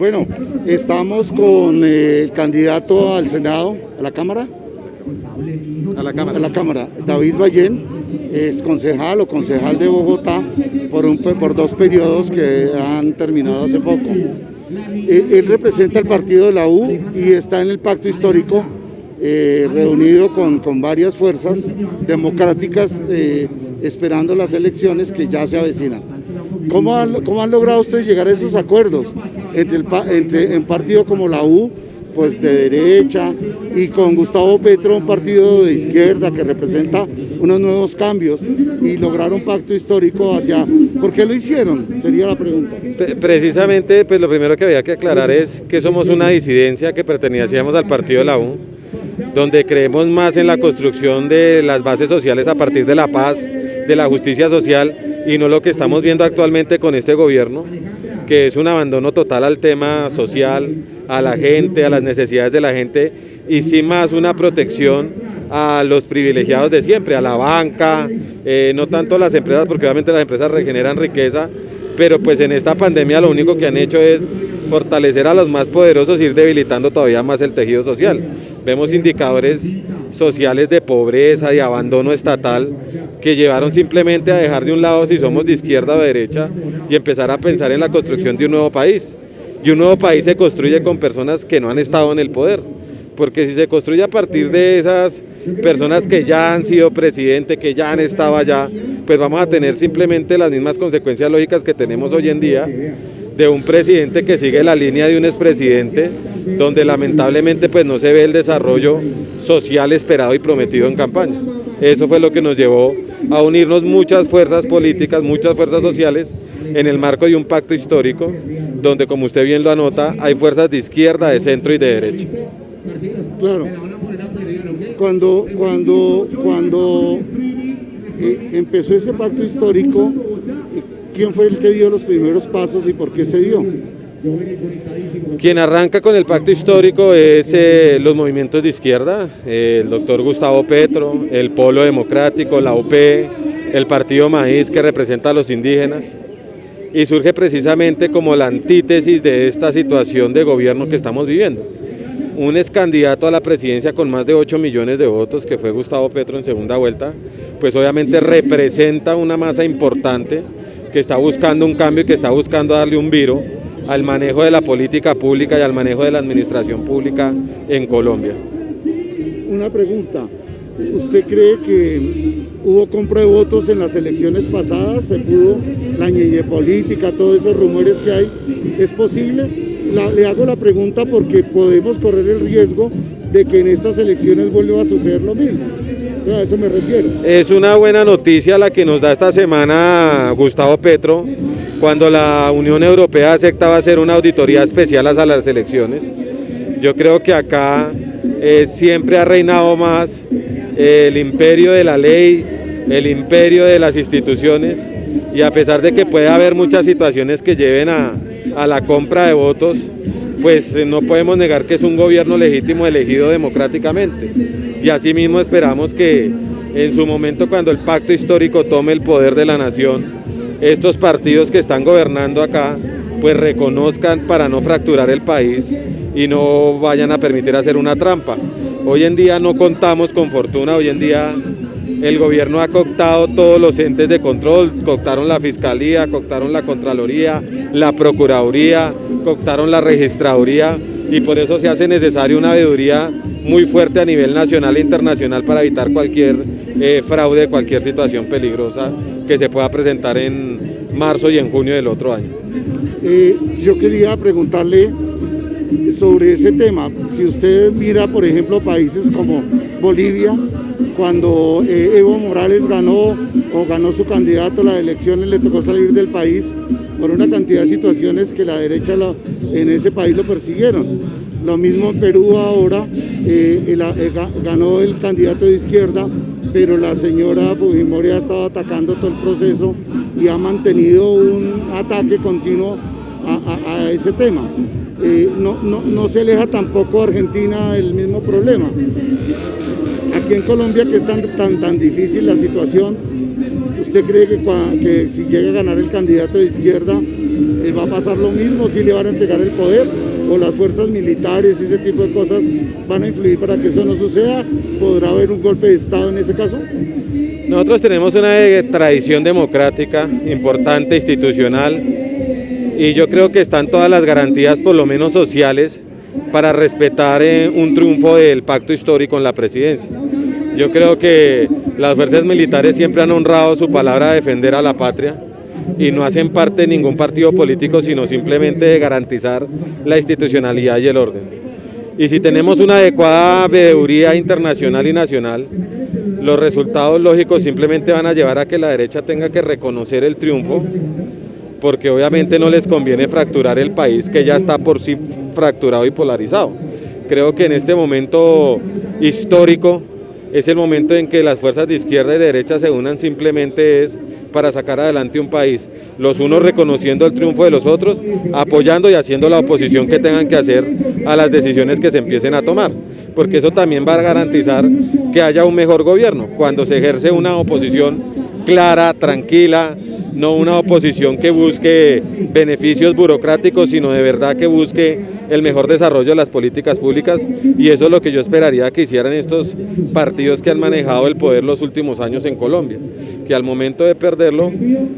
Bueno, estamos con el candidato al Senado, a la Cámara. A la Cámara, David Ballén, es concejal o concejal de Bogotá por 2 periodos que han terminado hace poco. Él representa el partido de la U y está en el pacto histórico, reunido con varias fuerzas democráticas, esperando las elecciones que ya se avecinan. ¿Cómo han logrado ustedes llegar a esos acuerdos entre un partido como la U, pues de derecha, y con Gustavo Petro, un partido de izquierda que representa unos nuevos cambios, y lograr un pacto histórico hacia... ¿Por qué lo hicieron? Sería la pregunta. Precisamente, pues lo primero que había que aclarar es que somos una disidencia que pertenecíamos al partido de la U, donde creemos más en la construcción de las bases sociales a partir de la paz, de la justicia social, y no lo que estamos viendo actualmente con este gobierno, que es un abandono total al tema social, a la gente, a las necesidades de la gente, y sí más una protección a los privilegiados de siempre, a la banca, no tanto a las empresas, porque obviamente las empresas regeneran riqueza, pero pues en esta pandemia lo único que han hecho es fortalecer a los más poderosos y ir debilitando todavía más el tejido social. Vemos indicadores sociales de pobreza, de abandono estatal, que llevaron simplemente a dejar de un lado si somos de izquierda o de derecha y empezar a pensar en la construcción de un nuevo país. Y un nuevo país se construye con personas que no han estado en el poder, porque si se construye a partir de esas personas que ya han sido presidente, que ya han estado allá, pues vamos a tener simplemente las mismas consecuencias lógicas que tenemos hoy en día, de un presidente que sigue la línea de un expresidente, donde lamentablemente pues no se ve el desarrollo social esperado y prometido en campaña. Eso fue lo que nos llevó a unirnos muchas fuerzas políticas, muchas fuerzas sociales, en el marco de un pacto histórico, donde, como usted bien lo anota, hay fuerzas de izquierda, de centro y de derecha. Claro. Cuando empezó ese pacto histórico, ¿quién fue el que dio los primeros pasos y por qué se dio? Quien arranca con el pacto histórico es los movimientos de izquierda, el doctor Gustavo Petro, el Polo Democrático, la UP, el Partido Maíz, que representa a los indígenas, y surge precisamente como la antítesis de esta situación de gobierno que estamos viviendo. Un ex candidato a la presidencia con más de 8 millones de votos, que fue Gustavo Petro en segunda vuelta, pues obviamente representa una masa importante que está buscando un cambio y que está buscando darle un viro al manejo de la política pública y al manejo de la administración pública en Colombia. Una pregunta, ¿usted cree que hubo compra de votos en las elecciones pasadas? ¿Se pudo, la ñeñe política, todos esos rumores que hay? ¿Es posible? Le hago la pregunta porque podemos correr el riesgo de que en estas elecciones vuelva a suceder lo mismo. A eso me refiero. Es una buena noticia la que nos da esta semana Gustavo Petro, cuando la Unión Europea aceptaba hacer una auditoría especial a las elecciones. Yo creo que acá siempre ha reinado más el imperio de la ley, el imperio de las instituciones, y a pesar de que puede haber muchas situaciones que lleven a la compra de votos, pues no podemos negar que es un gobierno legítimo elegido democráticamente, y asimismo esperamos que en su momento, cuando el pacto histórico tome el poder de la nación, estos partidos que están gobernando acá pues reconozcan para no fracturar el país y no vayan a permitir hacer una trampa. Hoy en día no contamos con fortuna, hoy en día el gobierno ha cooptado todos los entes de control, cooptaron la Fiscalía, cooptaron la Contraloría, la Procuraduría, cooptaron la Registraduría, y por eso se hace necesaria una veeduría muy fuerte a nivel nacional e internacional para evitar cualquier fraude, cualquier situación peligrosa que se pueda presentar en marzo y en junio del otro año. Yo quería preguntarle sobre ese tema. Si usted mira, por ejemplo, países como Bolivia, cuando Evo Morales ganó su candidato a las elecciones, le tocó salir del país por una cantidad de situaciones que la derecha en ese país lo persiguieron. Lo mismo en Perú ahora, ganó el candidato de izquierda, pero la señora Fujimori ha estado atacando todo el proceso y ha mantenido un ataque continuo a ese tema. No se aleja tampoco Argentina del mismo problema. Aquí en Colombia, que es tan difícil la situación, ¿usted cree que si llega a ganar el candidato de izquierda, ¿Va a pasar lo mismo? ¿Si le van a entregar el poder? ¿O las fuerzas militares y ese tipo de cosas van a influir para que eso no suceda? ¿Podrá haber un golpe de Estado en ese caso? Nosotros tenemos una tradición democrática importante, institucional, y yo creo que están todas las garantías, por lo menos sociales, para respetar un triunfo del pacto histórico en la presidencia. Yo creo que las fuerzas militares siempre han honrado su palabra de defender a la patria y no hacen parte de ningún partido político, sino simplemente de garantizar la institucionalidad y el orden. Y si tenemos una adecuada veeduría internacional y nacional, los resultados lógicos simplemente van a llevar a que la derecha tenga que reconocer el triunfo, porque obviamente no les conviene fracturar el país que ya está por sí fracturado y polarizado. Creo que en este momento histórico es el momento en que las fuerzas de izquierda y de derecha se unan, simplemente es para sacar adelante un país, los unos reconociendo el triunfo de los otros, apoyando y haciendo la oposición que tengan que hacer a las decisiones que se empiecen a tomar, porque eso también va a garantizar que haya un mejor gobierno, cuando se ejerce una oposición clara, tranquila, no una oposición que busque beneficios burocráticos, sino de verdad que busque el mejor desarrollo de las políticas públicas, y eso es lo que yo esperaría que hicieran estos partidos que han manejado el poder los últimos años en Colombia, que al momento de perderlo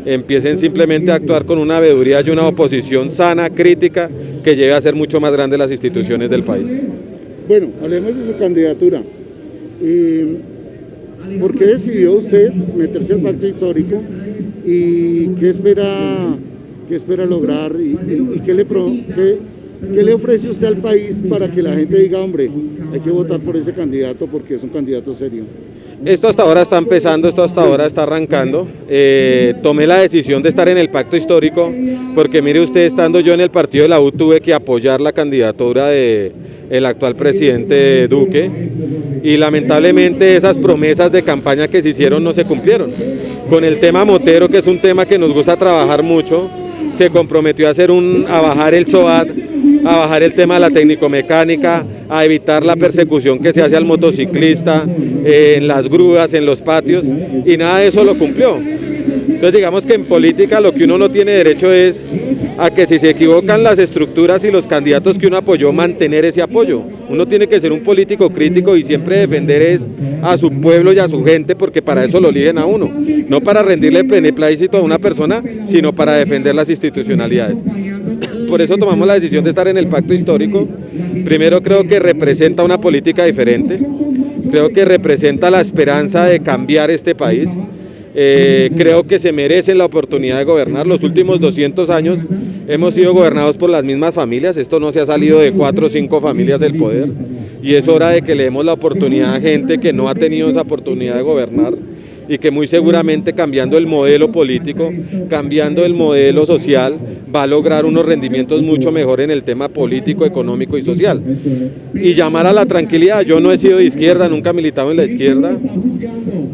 empiecen simplemente a actuar con una veeduría y una oposición sana, crítica, que lleve a ser mucho más grande las instituciones del país. Bueno, hablemos de su candidatura. ¿Por qué decidió usted meterse al pacto histórico y qué espera lograr y qué le ofrece usted al país para que la gente diga, hombre, hay que votar por ese candidato porque es un candidato serio? Esto hasta ahora está empezando, esto hasta ahora está arrancando. Tomé la decisión de estar en el pacto histórico porque mire usted, estando yo en el partido de la U tuve que apoyar la candidatura del actual presidente Duque y lamentablemente esas promesas de campaña que se hicieron no se cumplieron. Con el tema motero, que es un tema que nos gusta trabajar mucho, se comprometió a bajar el SOAT, a bajar el tema de la técnico-mecánica, a evitar la persecución que se hace al motociclista en las grúas, en los patios, y nada de eso lo cumplió. Entonces digamos que en política lo que uno no tiene derecho es a que si se equivocan las estructuras y los candidatos que uno apoyó, mantener ese apoyo. Uno tiene que ser un político crítico y siempre defender es a su pueblo y a su gente, porque para eso lo eligen a uno, no para rendirle beneplácito a una persona, sino para defender las institucionalidades. Por eso tomamos la decisión de estar en el pacto histórico. Primero, creo que representa una política diferente, creo que representa la esperanza de cambiar este país. Creo que se merecen la oportunidad de gobernar. Los últimos 200 años hemos sido gobernados por las mismas familias, esto no se ha salido de 4 o 5 familias del poder, y es hora de que le demos la oportunidad a gente que no ha tenido esa oportunidad de gobernar y que muy seguramente cambiando el modelo político, cambiando el modelo social, va a lograr unos rendimientos mucho mejor en el tema político, económico y social. Y llamar a la tranquilidad. Yo no he sido de izquierda, nunca he militado en la izquierda,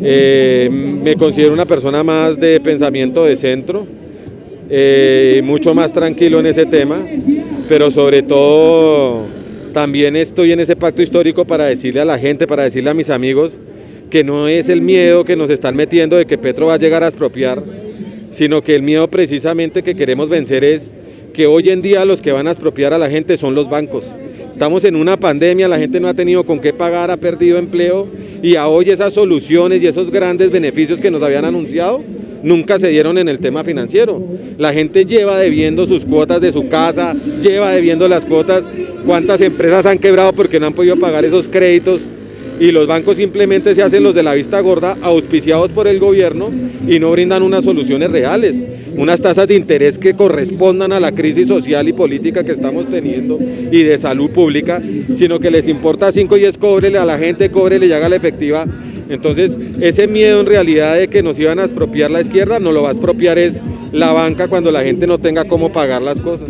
me considero una persona más de pensamiento de centro, mucho más tranquilo en ese tema, pero sobre todo también estoy en ese pacto histórico para decirle a la gente, para decirle a mis amigos, que no es el miedo que nos están metiendo de que Petro va a llegar a expropiar, sino que el miedo precisamente que queremos vencer es que hoy en día los que van a expropiar a la gente son los bancos. Estamos en una pandemia, la gente no ha tenido con qué pagar, ha perdido empleo, y a hoy esas soluciones y esos grandes beneficios que nos habían anunciado nunca se dieron en el tema financiero. La gente lleva debiendo sus cuotas de su casa, lleva debiendo las cuotas. ¿Cuántas empresas han quebrado porque no han podido pagar esos créditos? Y los bancos simplemente se hacen los de la vista gorda, auspiciados por el gobierno, y no brindan unas soluciones reales, unas tasas de interés que correspondan a la crisis social y política que estamos teniendo y de salud pública, sino que les importa 5 y 10, cóbrele a la gente, cóbrele y haga la efectiva. Entonces ese miedo en realidad de que nos iban a expropiar la izquierda, no lo va a expropiar es la banca cuando la gente no tenga cómo pagar las cosas.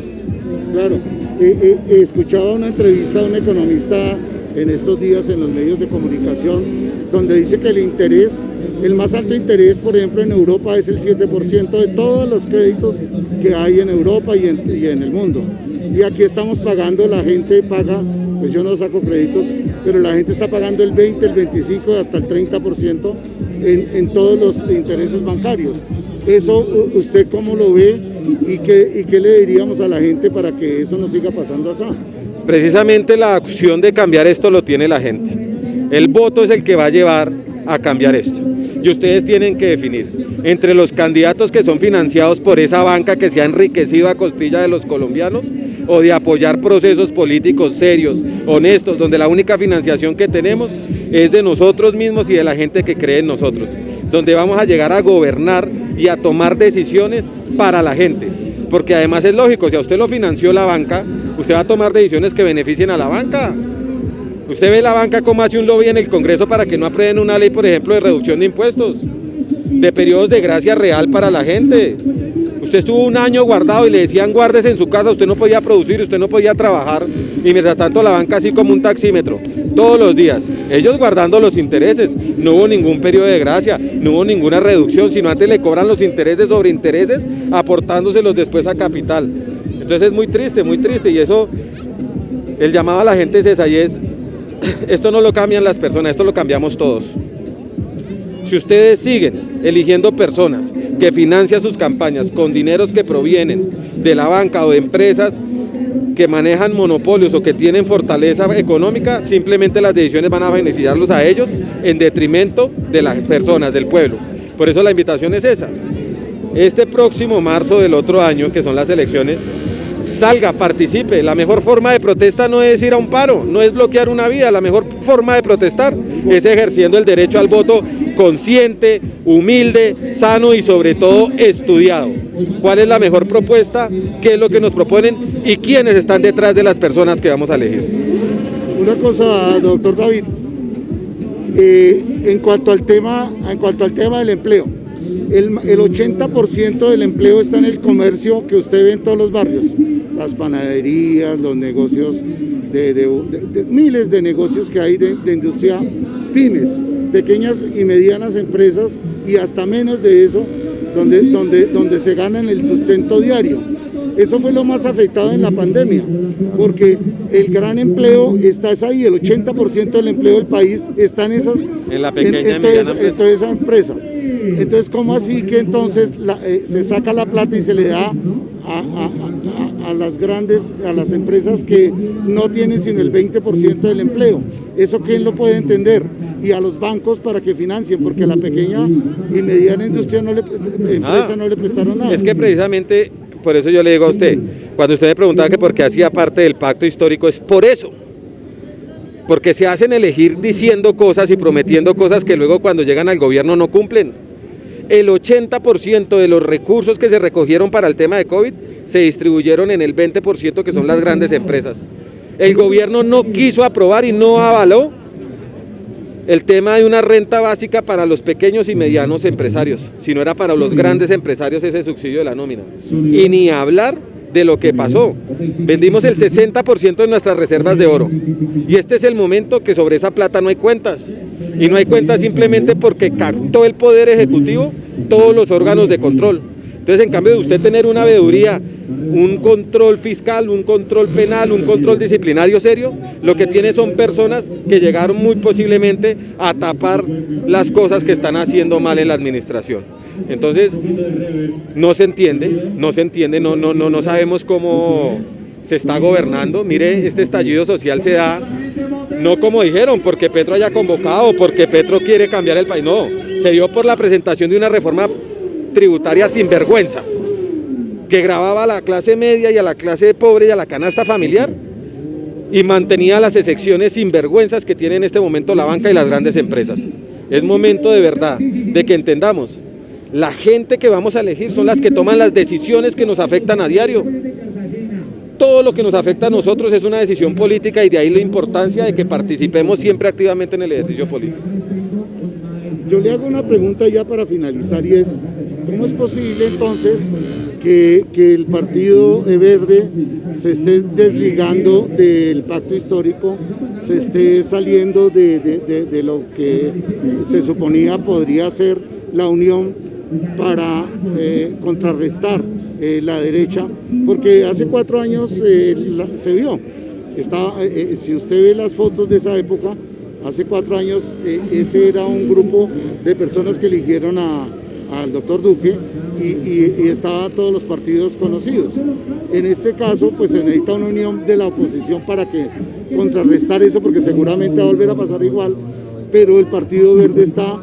Claro, he escuchado una entrevista de un economista en estos días en los medios de comunicación, donde dice que el más alto interés, por ejemplo, en Europa es el 7% de todos los créditos que hay en Europa y en el mundo. Y aquí estamos pagando, la gente paga, pues yo no saco créditos, pero la gente está pagando el 20, el 25, hasta el 30% en todos los intereses bancarios. ¿Eso usted cómo lo ve? ¿Y qué le diríamos a la gente para que eso no siga pasando así? Precisamente la opción de cambiar esto lo tiene la gente. El voto es el que va a llevar a cambiar esto. Y ustedes tienen que definir entre los candidatos que son financiados por esa banca que se ha enriquecido a costilla de los colombianos o de apoyar procesos políticos serios, honestos, donde la única financiación que tenemos es de nosotros mismos y de la gente que cree en nosotros, donde vamos a llegar a gobernar y a tomar decisiones para la gente. Porque además es lógico, si a usted lo financió la banca, usted va a tomar decisiones que beneficien a la banca. Usted ve la banca como hace un lobby en el Congreso para que no aprueben una ley, por ejemplo, de reducción de impuestos, de periodos de gracia real para la gente. Usted estuvo un año guardado y le decían guárdese en su casa, usted no podía producir, usted no podía trabajar, y mientras tanto la banca así como un taxímetro, todos los días, ellos guardando los intereses, no hubo ningún periodo de gracia, no hubo ninguna reducción, sino antes le cobran los intereses sobre intereses, aportándoselos después a capital. Entonces es muy triste, y eso, el llamado a la gente es esa, y es, esto no lo cambian las personas, esto lo cambiamos todos. Si ustedes siguen eligiendo personas que financian sus campañas con dineros que provienen de la banca o de empresas que manejan monopolios o que tienen fortaleza económica, simplemente las decisiones van a beneficiarlos a ellos en detrimento de las personas, del pueblo. Por eso la invitación es esa. Este próximo marzo del otro año, que son las elecciones, salga, participe. La mejor forma de protesta no es ir a un paro, no es bloquear una vía. La mejor forma de protestar es ejerciendo el derecho al voto consciente, humilde, sano y sobre todo estudiado. ¿Cuál es la mejor propuesta? ¿Qué es lo que nos proponen? ¿Y quiénes están detrás de las personas que vamos a elegir? Una cosa, doctor David, en cuanto al tema del empleo, el 80% del empleo está en el comercio que usted ve en todos los barrios, las panaderías, los negocios, de miles de negocios que hay de industria, pymes, pequeñas y medianas empresas, y hasta menos de eso, donde se gana el sustento diario. Eso fue lo más afectado en la pandemia, porque el gran empleo está ahí, el 80% del empleo del país está en la pequeña y mediana toda esa empresa. Entonces, ¿cómo así que entonces se saca la plata y se le da a las empresas que no tienen sino el 20% del empleo? ¿Eso quién lo puede entender? Y a los bancos para que financien, porque a la pequeña y mediana industria no le prestaron nada. Es que precisamente, por eso yo le digo a usted, cuando usted me preguntaba que por qué hacía parte del pacto histórico, es por eso. Porque se hacen elegir diciendo cosas y prometiendo cosas que luego cuando llegan al gobierno no cumplen. El 80% de los recursos que se recogieron para el tema de COVID se distribuyeron en el 20% que son las grandes empresas. El gobierno no quiso aprobar y no avaló el tema de una renta básica para los pequeños y medianos empresarios, sino era para los grandes empresarios ese subsidio de la nómina. Y ni hablar de lo que pasó. Vendimos el 60% de nuestras reservas de oro. Y este es el momento que sobre esa plata no hay cuentas. Y no hay cuentas simplemente porque captó el Poder Ejecutivo todos los órganos de control. Entonces, en cambio de usted tener una veeduría, un control fiscal, un control penal, un control disciplinario serio, lo que tiene son personas que llegaron muy posiblemente a tapar las cosas que están haciendo mal en la administración. Entonces, no se entiende, no sabemos cómo se está gobernando. Mire, este estallido social se da, no como dijeron, porque Petro haya convocado, porque Petro quiere cambiar el país, no, se dio por la presentación de una reforma tributaria sinvergüenza, que gravaba a la clase media y a la clase pobre y a la canasta familiar, y mantenía las excepciones sinvergüenzas que tiene en este momento la banca y las grandes empresas. Es momento de verdad de que entendamos, la gente que vamos a elegir son las que toman las decisiones que nos afectan a diario. Todo lo que nos afecta a nosotros es una decisión política, y de ahí la importancia de que participemos siempre activamente en el ejercicio político. Yo le hago una pregunta ya para finalizar, y es, ¿cómo es posible entonces que el Partido Verde se esté desligando del pacto histórico, se esté saliendo de lo que se suponía podría ser la unión para contrarrestar la derecha? Porque hace 4 años se vio, si usted ve las fotos de esa época, hace 4 años ese era un grupo de personas que eligieron a al doctor Duque y estaban todos los partidos conocidos. En este caso, pues se necesita una unión de la oposición para que contrarrestar eso, porque seguramente va a volver a pasar igual, pero el Partido Verde está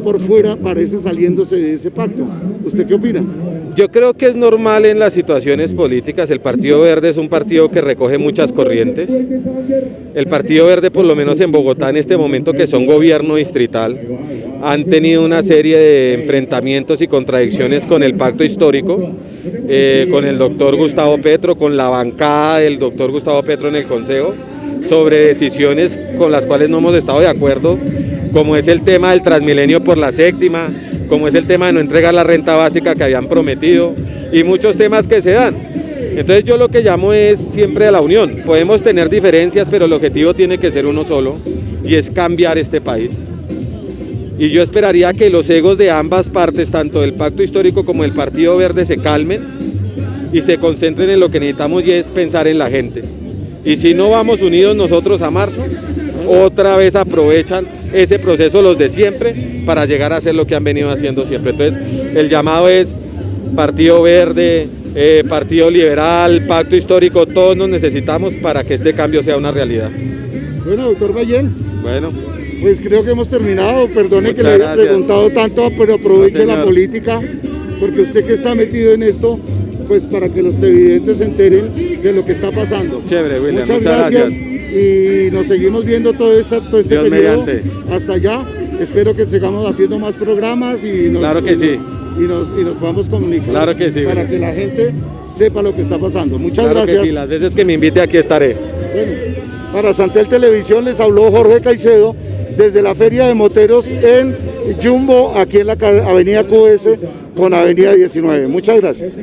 por fuera, parece saliéndose de ese pacto. ¿Usted qué opina? Yo creo que es normal en las situaciones políticas. El Partido Verde es un partido que recoge muchas corrientes. El Partido Verde, por lo menos en Bogotá en este momento, que son gobierno distrital, han tenido una serie de enfrentamientos y contradicciones con el pacto histórico, con el doctor Gustavo Petro, con la bancada del doctor Gustavo Petro en el Consejo, sobre decisiones con las cuales no hemos estado de acuerdo, como es el tema del Transmilenio por la séptima, como es el tema de no entregar la renta básica que habían prometido y muchos temas que se dan. Entonces yo lo que llamo es siempre a la unión. Podemos tener diferencias, pero el objetivo tiene que ser uno solo y es cambiar este país. Y yo esperaría que los egos de ambas partes, tanto del Pacto Histórico como del Partido Verde, se calmen y se concentren en lo que necesitamos y es pensar en la gente. Y si no vamos unidos nosotros a marzo, otra vez aprovechan ese proceso los de siempre para llegar a hacer lo que han venido haciendo siempre. Entonces el llamado es Partido Verde, Partido Liberal, Pacto Histórico, todos nos necesitamos para que este cambio sea una realidad. Bueno, doctor Ballén. Bueno. Pues creo que hemos terminado, perdone que le haya preguntado tanto, pero aproveche la política, porque usted que está metido en esto, pues para que los televidentes se enteren de lo que está pasando. Chévere, William. Muchas gracias. Y nos seguimos viendo todo este periodo mediante. Hasta allá. Espero que sigamos haciendo más programas y nos, claro que sí. y nos vamos comunicando. Claro que sí. Para que la gente sepa lo que está pasando. Muchas claro gracias. Que sí. Las veces que me invite aquí estaré. Bueno, para Santel Televisión les habló Jorge Caicedo desde la Feria de Moteros en Jumbo, aquí en la avenida QS con avenida 19. Muchas gracias.